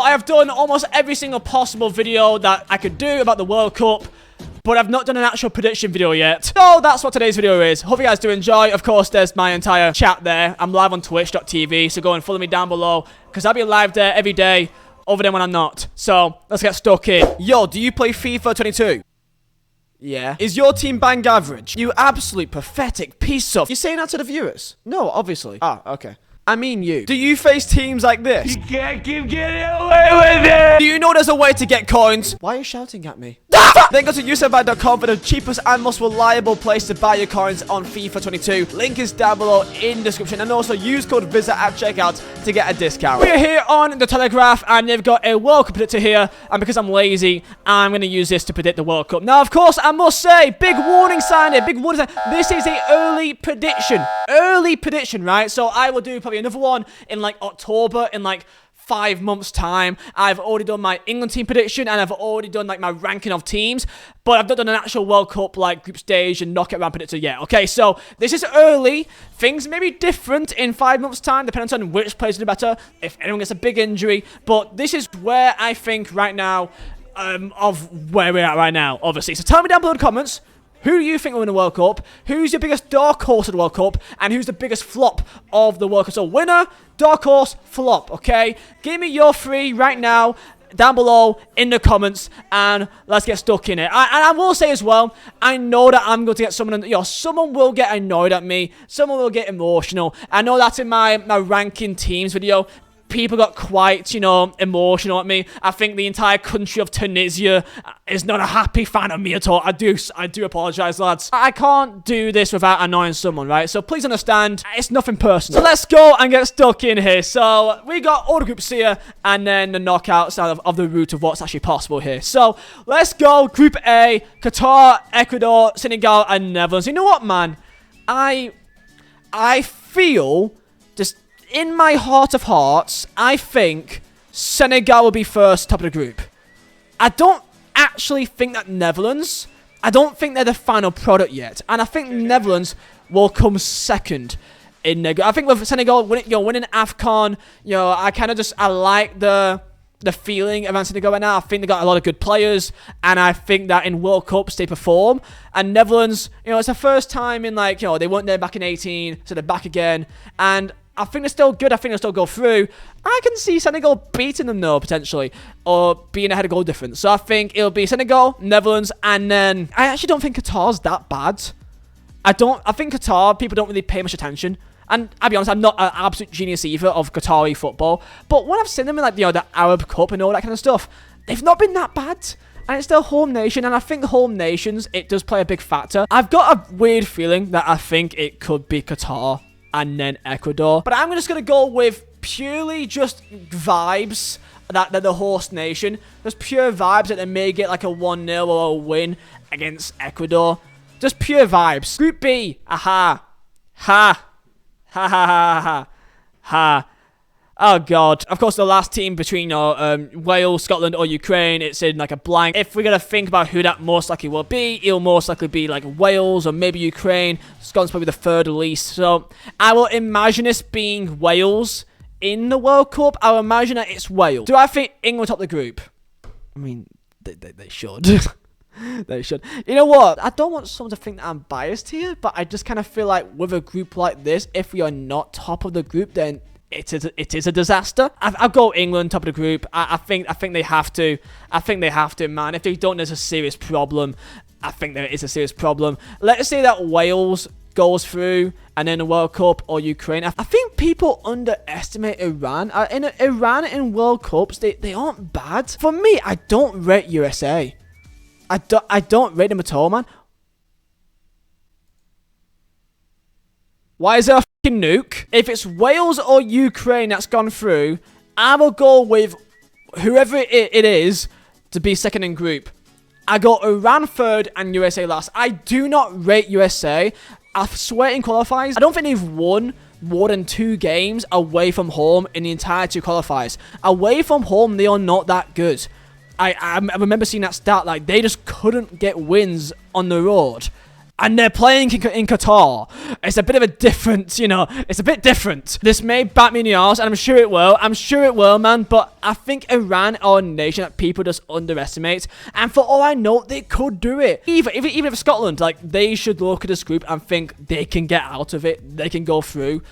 So I have done almost every single possible video that I could do about the World Cup, but I've not done an actual prediction video yet. So that's what today's video is. Hope you guys do enjoy. Of course, there's my entire chat there. I'm live on twitch.tv, so go and follow me down below, because I'll be live there every day, other than when I'm not. So let's get stuck in. Yo, do you play FIFA 22? Yeah. Is your team bang average? You absolute pathetic piece of... You're saying that to the viewers? No, obviously. Ah, okay. I mean you. Do you face teams like this? You can't keep getting away with it! Do you know there's a way to get coins? Why are you shouting at me? Then go to userbuy.com for the cheapest and most reliable place to buy your coins on FIFA 22. Link is down below in the description. And also use code Vizeh at checkout to get a discount. We are here on the Telegraph and they've got a World Cup predictor here. And because I'm lazy, I'm going to use this to predict the World Cup. Now, of course, I must say, big warning sign here. Big warning sign. This is a early prediction. Early prediction, right? So I will do probably another one in like October, in like 5 months time. I've already done my England team prediction and I've already done like my ranking of teams, but I've not done an actual World Cup like group stage and knockout round predictor yet. Okay, so this is early. Things may be different in 5 months time depending on which players do better, if anyone gets a big injury, but this is where I think right now of where we're at right now, obviously. So tell me down below in the comments, who do you think will win the World Cup? Who's your biggest dark horse of the World Cup? And who's the biggest flop of the World Cup? So winner, dark horse, flop, okay? Give me your three right now down below in the comments and let's get stuck in it. And I will say as well, I know that I'm going to get someone, you know, someone will get annoyed at me. Someone will get emotional. I know that's in my ranking teams video. People got quite, you know, emotional at me. I think the entire country of Tunisia is not a happy fan of me at all. I do apologize, lads. I can't do this without annoying someone, right? So please understand, it's nothing personal. So let's go and get stuck in here. So we got all the groups here and then the knockouts out of the route of what's actually possible here. So let's go. Group A, Qatar, Ecuador, Senegal, and Netherlands. You know what, man? I feel just... in my heart of hearts, I think Senegal will be first top of the group. I don't actually think that Netherlands, I don't think they're the final product yet. And I think Netherlands will come second in their group. I think with Senegal winning AFCON, you know, I like the feeling around Senegal right now. I think they got a lot of good players, and I think that in World Cups they perform. And Netherlands, you know, it's the first time in like, you know, they weren't there back in 18, so they're back again. And I think they're still good. I think they'll still go through. I can see Senegal beating them though, potentially, or being ahead of goal difference. So I think it'll be Senegal, Netherlands, and then I actually don't think Qatar's that bad. I think Qatar, people don't really pay much attention. And I'll be honest, I'm not an absolute genius either of Qatari football. But when I've seen them in like, you know, the Arab Cup and all that kind of stuff, they've not been that bad. And it's their home nation, and I think home nations, it does play a big factor. I've got a weird feeling that I think it could be Qatar and then Ecuador. But I'm just going to go with purely just vibes that they're the host nation. Just pure vibes that they may get like a 1-0 or a win against Ecuador. Just pure vibes. Group B. Aha. Ha. Ha ha ha ha ha. Oh god. Of course, the last team between Wales, Scotland, or Ukraine, it's in like a blank. If we're gonna think about who that most likely will be, it'll most likely be like Wales or maybe Ukraine. Scotland's probably the third least. So I will imagine this being Wales in the World Cup. I'll imagine that it's Wales. Do I think England top the group? I mean, they should. They should. You know what? I don't want someone to think that I'm biased here, but I just kind of feel like with a group like this, if we are not top of the group, then it is a disaster. I'll go England top of the group. I think they have to. I think they have to, man. If they don't, there's a serious problem. I think there is a serious problem. Let's say that Wales goes through and then the World Cup, or Ukraine. I think people underestimate Iran. Iran in World Cups, they aren't bad. For me, I don't rate USA. I don't rate them at all, man. Why is there a fucking nuke? If it's Wales or Ukraine that's gone through, I will go with whoever it is to be second in group. I go Iran third and USA last. I do not rate USA. I swear in qualifiers, I don't think they've won more than 2 games away from home in the entire 2 qualifiers. Away from home, they are not that good. I remember seeing that stat, like, they just couldn't get wins on the road. and they're playing in Qatar. It's a bit of a different, you know, it's a bit different. This may bat me in the arse, and I'm sure it will. I'm sure it will, man. But I think Iran are a nation that people just underestimate. And for all I know, they could do it. Even if Scotland, like, they should look at this group and think they can get out of it. They can go through.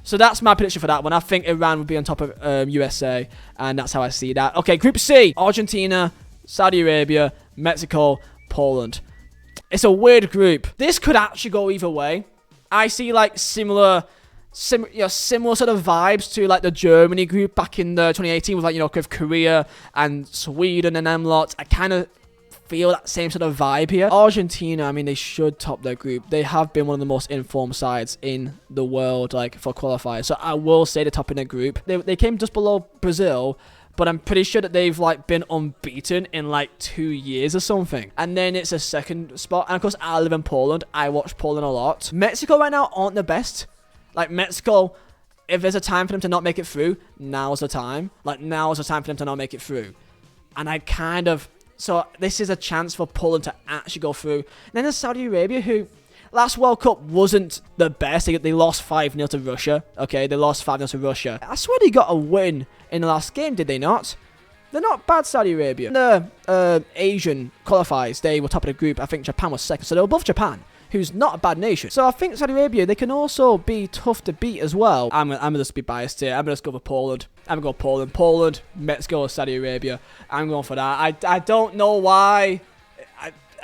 So that's my prediction for that one. I think Iran would be on top of USA, and that's how I see that. Okay, Group C. Argentina, Saudi Arabia, Mexico, Poland. It's a weird group. This could actually go either way. I see, like, similar sort of vibes to, like, the Germany group back in the 2018 with, like, you know, with Korea and Sweden and them lots. I kind of feel that same sort of vibe here. Argentina, I mean, they should top their group. They have been one of the most informed sides in the world, like, for qualifiers. So I will say they're topping their group. They came just below Brazil, but I'm pretty sure that they've, like, been unbeaten in, like, 2 years or something. And then it's a second spot. And, of course, I live in Poland. I watch Poland a lot. Mexico right now aren't the best. Like, Mexico, if there's a time for them to not make it through, now's the time. Like, now's the time for them to not make it through. And I kind of... So this is a chance for Poland to actually go through. And then there's Saudi Arabia, who last World Cup wasn't the best. They lost 5-0 to Russia. Okay, they lost 5-0 to Russia. I swear they got a win in the last game, did they not? They're not bad, Saudi Arabia. The Asian qualifiers, they were top of the group. I think Japan was second. So they were above Japan, who's not a bad nation. So I think Saudi Arabia, they can also be tough to beat as well. I'm going to just be biased here. I'm going to just go for Poland. I'm going to go Poland, Mexico, Saudi Arabia. I'm going for that. I don't know why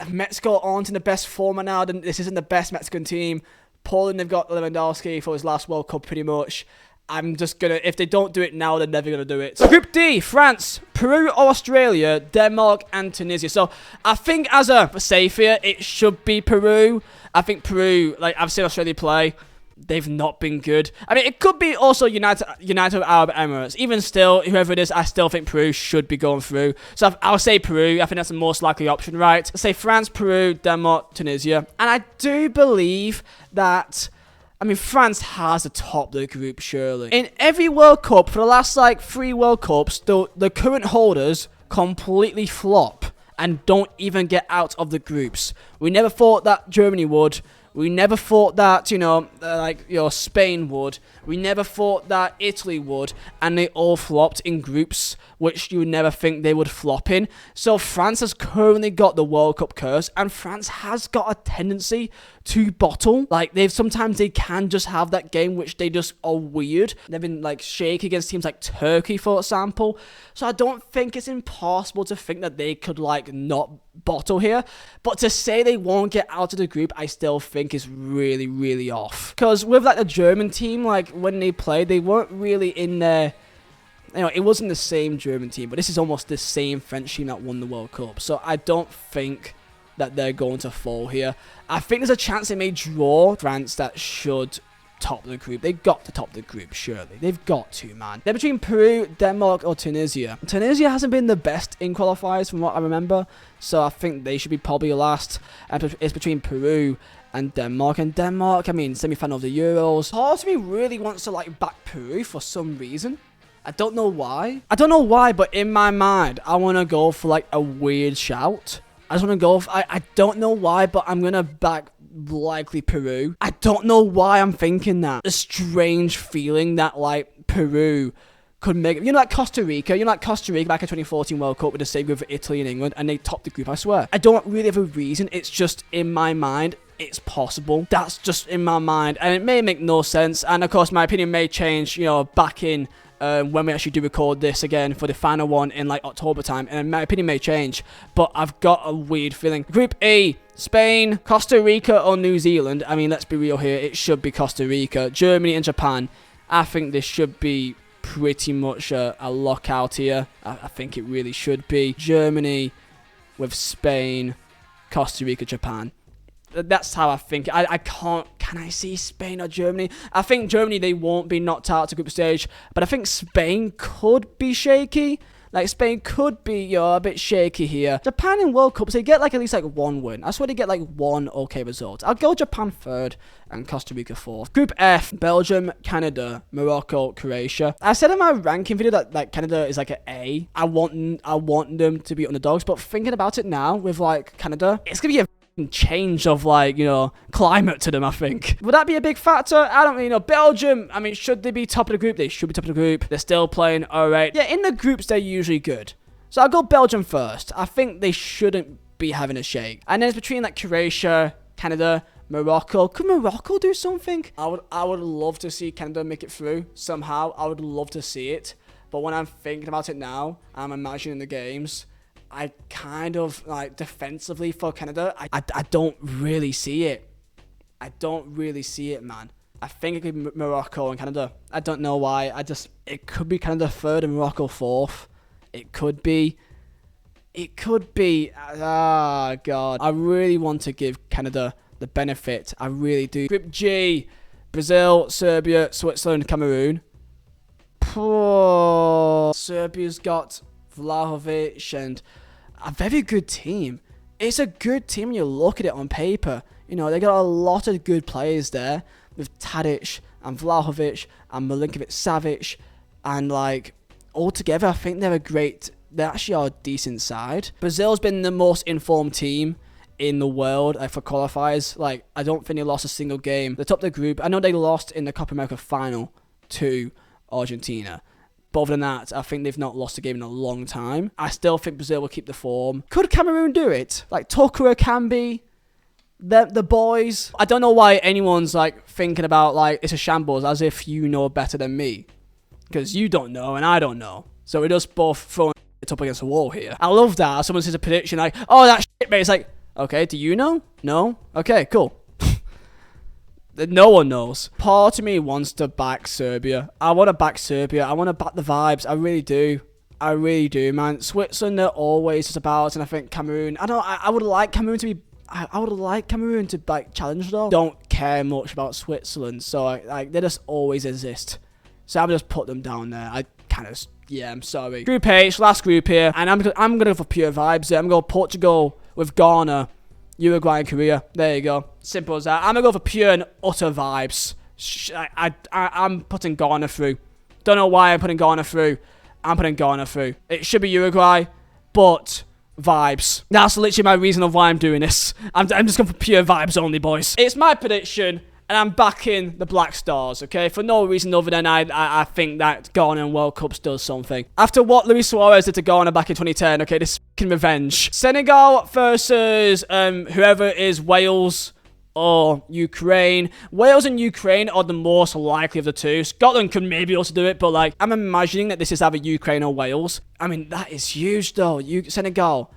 Mexico aren't in the best form right now. This isn't the best Mexican team. Poland, they've got Lewandowski for his last World Cup pretty much. I'm just going to... If they don't do it now, they're never going to do it. Group D, France, Peru or Australia, Denmark and Tunisia. So I think as a safe here, it should be Peru. I think Peru, like, I've seen Australia play. They've not been good. I mean, it could be also United Arab Emirates. Even still, whoever it is, I still think Peru should be going through. So I'll say Peru. I think that's the most likely option, right? I'll say France, Peru, Denmark, Tunisia. And I do believe that... I mean, France has to top the group, surely. In every World Cup, for the last, like, 3 World Cups, the current holders completely flop and don't even get out of the groups. We never thought that Germany would. We never thought that, Spain would. We never thought that Italy would. And they all flopped in groups, which you would never think they would flop in. So France has currently got the World Cup curse. And France has got a tendency to bottle. Like, sometimes they can just have that game which they just are weird. They've been, like, shaky against teams like Turkey, for example. So I don't think it's impossible to think that they could, like, not bottle here. But to say they won't get out of the group, I still think is really, really off. Because with, like, the German team, like, when they played, they weren't really in there. You know, it wasn't the same German team, but this is almost the same French team that won the World Cup. So I don't think that they're going to fall here. I think there's a chance they may draw. France that should top the group. They got to top the group, surely. They've got to, man. They're between Peru, Denmark, or Tunisia. Tunisia hasn't been the best in qualifiers from what I remember, so I think they should be probably last. And it's between Peru and Denmark. And Denmark, I mean, semi-final of the Euros. Part of me really wants to, like, back Peru for some reason. I don't know why. But in my mind, I want to go for, like, a weird shout. I just want to go I don't know why, but I'm going to back likely Peru. I don't know why I'm thinking that. A strange feeling that, like, Peru could make it. You know, like Costa Rica. You know, like Costa Rica back in 2014 World Cup with the same group of Italy and England, and they topped the group, I swear. I don't really have a reason. It's just in my mind. It's possible. That's just in my mind. And it may make no sense. And, of course, my opinion may change, you know, back in... when we actually do record this again for the final one in, like, October time, and my opinion may change, but I've got a weird feeling. Group E, Spain, Costa Rica or New Zealand. I mean, let's be real here, it should be Costa Rica. Germany and Japan, I think this should be pretty much a lockout here. I think it really should be. Germany with Spain, Costa Rica, Japan. That's how I think. I can't... Can I see Spain or Germany? I think Germany, they won't be knocked out to group stage. But I think Spain could be shaky. Like, Spain could be, you know, a bit shaky here. Japan in World Cups, they get, like, at least, like, 1 win. I swear they get, like, 1 okay result. I'll go Japan 3rd and Costa Rica 4th. Group F, Belgium, Canada, Morocco, Croatia. I said in my ranking video that, like, Canada is, like, an A. I want them to be underdogs. But thinking about it now with, like, Canada, it's going to be a change of, like, you know, climate to them, I think. Would that be a big factor? I don't really know. Belgium, I mean, should they be top of the group? They should be top of the group. They're still playing alright. Yeah, in the groups, they're usually good. So I'll go Belgium first. I think they shouldn't be having a shake. And then it's between, like, Croatia, Canada, Morocco. Could Morocco do something? I would love to see Canada make it through somehow. I would love to see it. But when I'm thinking about it now, I'm imagining the games, I kind of, like, defensively for Canada, I don't really see it. I don't really see it, man. I think it could be Morocco and Canada. I don't know why. It could be Canada third and Morocco fourth. It could be. Ah, God. I really want to give Canada the benefit. I really do. Group G, Brazil, Serbia, Switzerland, Cameroon. Poor. Serbia's got Vlahovic and a very good team. It's a good team when you look at it on paper. You know, they got a lot of good players there with Tadic and Vlahovic and Milinkovic-Savic, and, like, altogether, I think they're actually a decent side. Brazil's been the most informed team in the world for qualifiers. Like, I don't think they lost a single game. They're top of the group. I know they lost in the Copa America final to Argentina. But other than that, I think they've not lost a game in a long time. I still think Brazil will keep the form. Could Cameroon do it? Like, Tucker, Kambi, the boys. I don't know why anyone's, like, thinking about, like, it's a shambles, as if you know better than me. Because you don't know and I don't know. So we're just both throwing it up against the wall here. I love that. Someone says a prediction like, oh, that shit, mate. It's like, okay, do you know? No? Okay, cool. No one knows. Part of me wants to back Serbia. I want to back Serbia. I want to back the vibes. I really do. I really do, man. Switzerland, they're always just about, and I think Cameroon. I would like Cameroon to be. I would like Cameroon to, like, challenge though. Don't care much about Switzerland, so like they just always exist. So I'll just put them down there. Yeah, I'm sorry. Group H, last group here, and I'm gonna go for pure vibes here. I'm gonna go Portugal with Ghana, Uruguay and Korea. There you go. Simple as that. I'm gonna go for pure and utter vibes. I'm putting Ghana through. Don't know why I'm putting Ghana through. I'm putting Ghana through. It should be Uruguay, but vibes. That's literally my reason of why I'm doing this. I'm just going for pure vibes only, boys. It's my prediction, and I'm backing the Black Stars, okay? For no reason other than I think that Ghana in World Cups does something. After what Luis Suarez did to Ghana back in 2010, okay, this fucking revenge. Senegal versus whoever is Wales or Ukraine. Wales and Ukraine are the most likely of the two. Scotland could maybe also do it, but, like, I'm imagining that this is either Ukraine or Wales. I mean, that is huge, though. Senegal,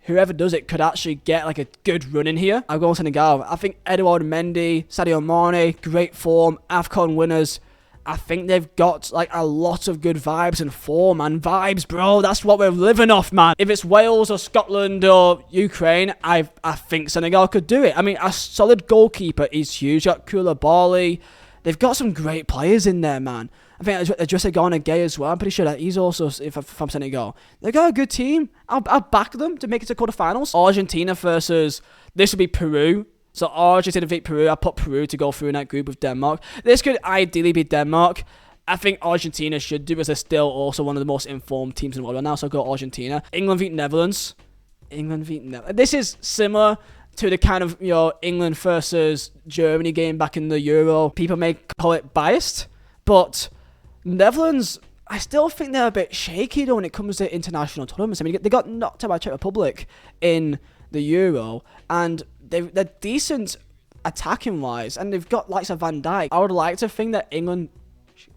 whoever does it, could actually get, like, a good run in here. I'll go Senegal. I think Edouard Mendy, Sadio Mane, great form, AFCON winners. I think they've got, like, a lot of good vibes and form, and vibes, bro. That's what we're living off, man. If it's Wales or Scotland or Ukraine, I think Senegal could do it. I mean, a solid goalkeeper is huge. Got Koulibaly. They've got some great players in there, man. I think Idrissa Gana Gueye as well. I'm pretty sure that he's also from Senegal. They've got a good team. I'll back them to make it to quarterfinals. Argentina versus, this would be Peru. So Argentina beat Peru. I put Peru to go through in that group with Denmark. This could ideally be Denmark. I think Argentina should do, as they're still also one of the most informed teams in the world right now. So I'll go Argentina. England beat Netherlands. This is similar to the kind of, you know, England versus Germany game back in the Euro. People may call it biased, but Netherlands, I still think they're a bit shaky though when it comes to international tournaments. I mean, they got knocked out by Czech Republic in the Euro, and they're decent attacking wise, and they've got likes of Van Dijk. I would like to think that England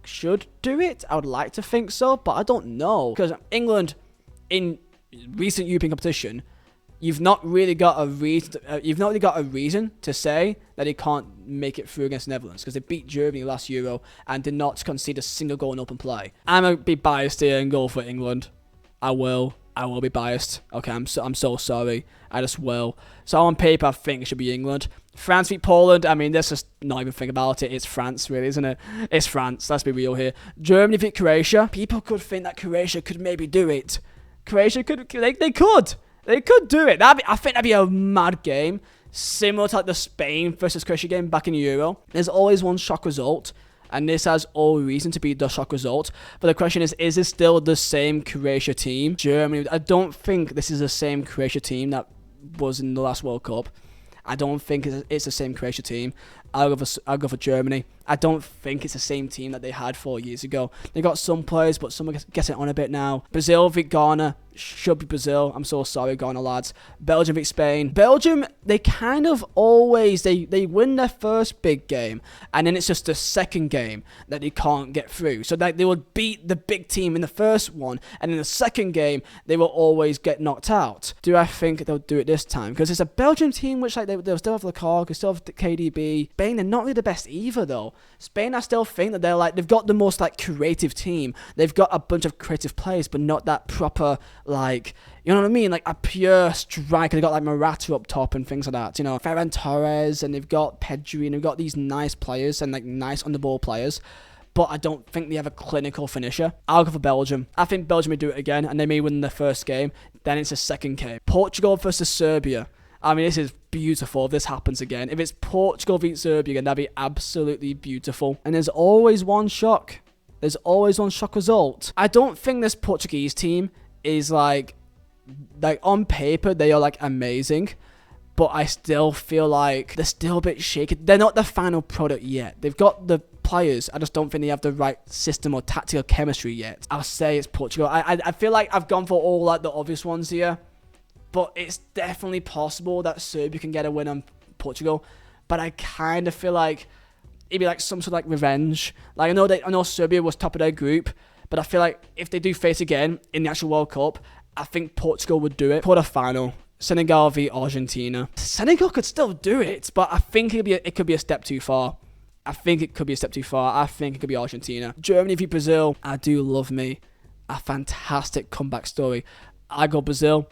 should do it. I would like to think so, but I don't know, because England in recent European competition, you've not really got a reason to say that they can't make it through against Netherlands, because they beat Germany last Euro and did not concede a single goal in open play. I'm gonna be biased here and go for England. I will be biased. Okay, I'm so sorry. I just will. So on paper, I think it should be England. France beat Poland. I mean, let's just not even think about it. It's France, really, isn't it? It's France. Let's be real here. Germany beat Croatia. People could think that Croatia could maybe do it. Croatia could. They could. They could do it. I think that'd be a mad game. Similar to, like, the Spain versus Croatia game back in the Euro. There's always one shock result, and this has all reason to be the shock result. But the question is this still the same Croatia team? Germany, I don't think this is the same Croatia team that was in the last World Cup. I don't think it's the same Croatia team. I'll go for Germany. I don't think it's the same team that they had 4 years ago. They got some players, but some are getting on a bit now. Brazil v Ghana. Should be Brazil. I'm so sorry, Ghana lads. Belgium v Spain. Belgium, they kind of always, they win their first big game, and then it's just the second game that they can't get through. So they would beat the big team in the first one, and in the second game, they will always get knocked out. Do I think they'll do it this time? Because it's a Belgium team which like they'll still have Lukaku, they'll still have KDB. Spain, they're not really the best either though. Spain, I still think that they've got the most like creative team. They've got a bunch of creative players, but not that proper like, you know what I mean? Like a pure striker. They've got like Morata up top and things like that. You know, Ferran Torres, and they've got Pedri, and they've got these nice players and like nice on the ball players. But I don't think they have a clinical finisher. I'll go for Belgium. I think Belgium may do it again, and they may win the first game. Then it's a second game. Portugal versus Serbia. I mean, this is beautiful if this happens again. If it's Portugal v Serbia again, that'd be absolutely beautiful. And there's always one shock. There's always one shock result. I don't think this Portuguese team is like on paper, they are like amazing. But I still feel like they're still a bit shaky. They're not the final product yet. They've got the players. I just don't think they have the right system or tactical chemistry yet. I'll say it's Portugal. I feel like I've gone for all like the obvious ones here. But it's definitely possible that Serbia can get a win on Portugal. But I kind of feel like it'd be like some sort of like revenge. Like I know Serbia was top of their group, but I feel like if they do face again in the actual World Cup, I think Portugal would do it. Quarter-final, Senegal v Argentina. Senegal could still do it, but I think it could be a step too far. I think it could be Argentina. Germany v Brazil. I do love me a fantastic comeback story. I go Brazil.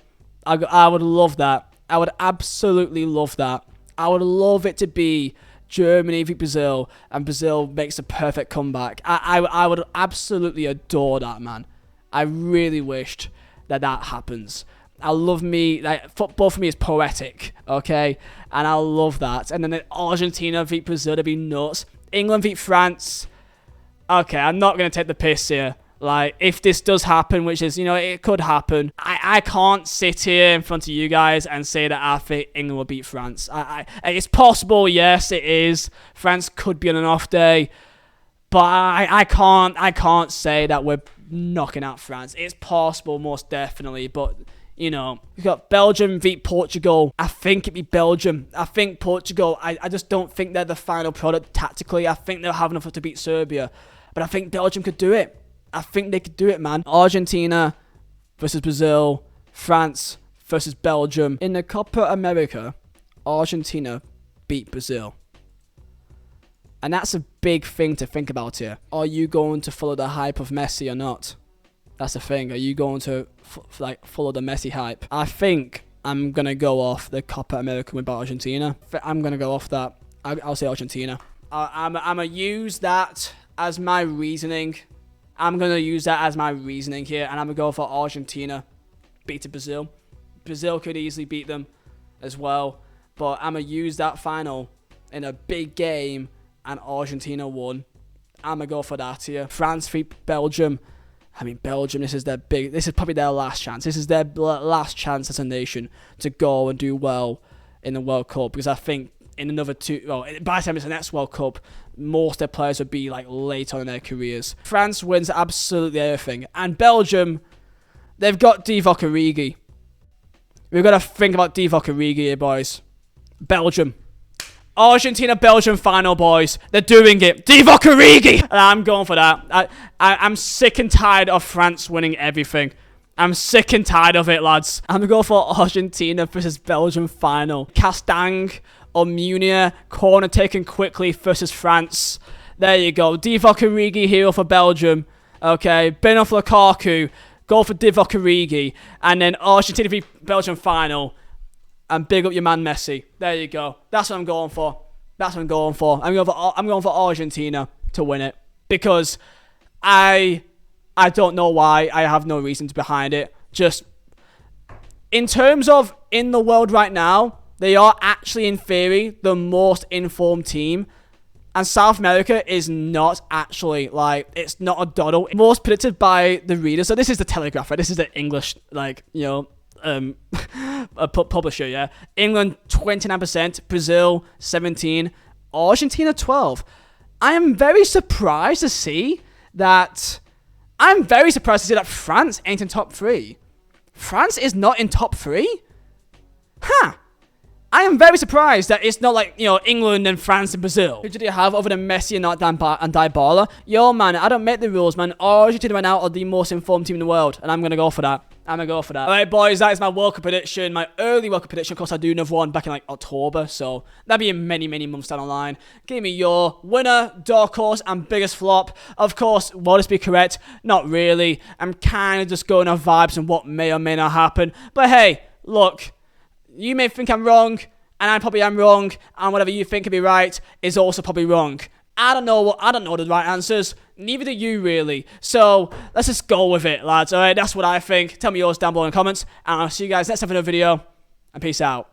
I would love that. I would absolutely love that. I would love it to be Germany v Brazil, and Brazil makes a perfect comeback. I would absolutely adore that, man. I really wished that happens. I love me, like, football for me is poetic, okay? And I love that. And then Argentina v Brazil, that'd be nuts. England v France. Okay, I'm not going to take the piss here. Like, if this does happen, which is, it could happen, I can't sit here in front of you guys and say that I think England will beat France. It's possible, yes, it is. France could be on an off day. But I can't say that we're knocking out France. It's possible, most definitely. But, we've got Belgium v Portugal. I think it'd be Belgium. I think Portugal, I just don't think they're the final product tactically. I think they'll have enough to beat Serbia. But I think Belgium could do it. I think they could do it, man. Argentina versus Brazil. France versus Belgium. In the Copa America, Argentina beat Brazil. And that's a big thing to think about here. Are you going to follow the hype of Messi or not? That's the thing. Are you going to follow the Messi hype? I think I'm going to go off the Copa America with Argentina. I'm going to go off that. I'll say Argentina. I'm going to use that as my reasoning. I'm going to use that as my reasoning here, and I'm going to go for Argentina beating Brazil. Brazil could easily beat them as well, but I'm going to use that final in a big game, and Argentina won. I'm going to go for that here. France v Belgium. I mean, Belgium, this is probably their last chance. This is their last chance as a nation to go and do well in the World Cup, because I think in another by the time it's the next World Cup, most of their players would be like late on in their careers. France wins absolutely everything. And Belgium, they've got Divock Origi. We've got to think about Divock Origi here, boys. Belgium. Argentina-Belgium final, boys. They're doing it. Divock Origi! And I'm going for that. I'm sick and tired of France winning everything. I'm sick and tired of it, lads. I'm going to go for Argentina versus Belgium final. Castang or Munier, corner taken quickly versus France. There you go. Divock Origi hero for Belgium. Okay, bin off Lukaku. Go for Divock Origi. And then Argentina v Belgium final. And big up your man Messi. There you go. That's what I'm going for. I'm going for Argentina to win it. Because I don't know why. I have no reasons behind it. Just in terms of in the world right now, they are actually, in theory, the most informed team. And South America is not actually, it's not a doddle. Most predicted by the readers. So this is the Telegraph, right? This is the English, publisher, yeah. England, 29%. Brazil, 17%. Argentina, 12%. I am very surprised to see that... France ain't in top 3. France is not in top 3? Huh. I am very surprised that it's not like, England and France and Brazil. Who did you have other than Messi and Dybala? Yo, man, I don't make the rules, man. Argentina right now are the most informed team in the world, and I'm going to go for that. Alright, boys, that is my World Cup prediction, my early World Cup prediction. Of course, I do another one back in, like, October, so that'll be in many, many months down the line. Give me your winner, dark horse, and biggest flop. Of course, will this be correct? Not really. I'm kind of just going off vibes and what may or may not happen. But hey, look... You may think I'm wrong, and I probably am wrong, and whatever you think could be right is also probably wrong. I don't know the right answers. Neither do you, really. So, let's just go with it, lads. Alright, that's what I think. Tell me yours down below in the comments, and I'll see you guys next time for another video, and peace out.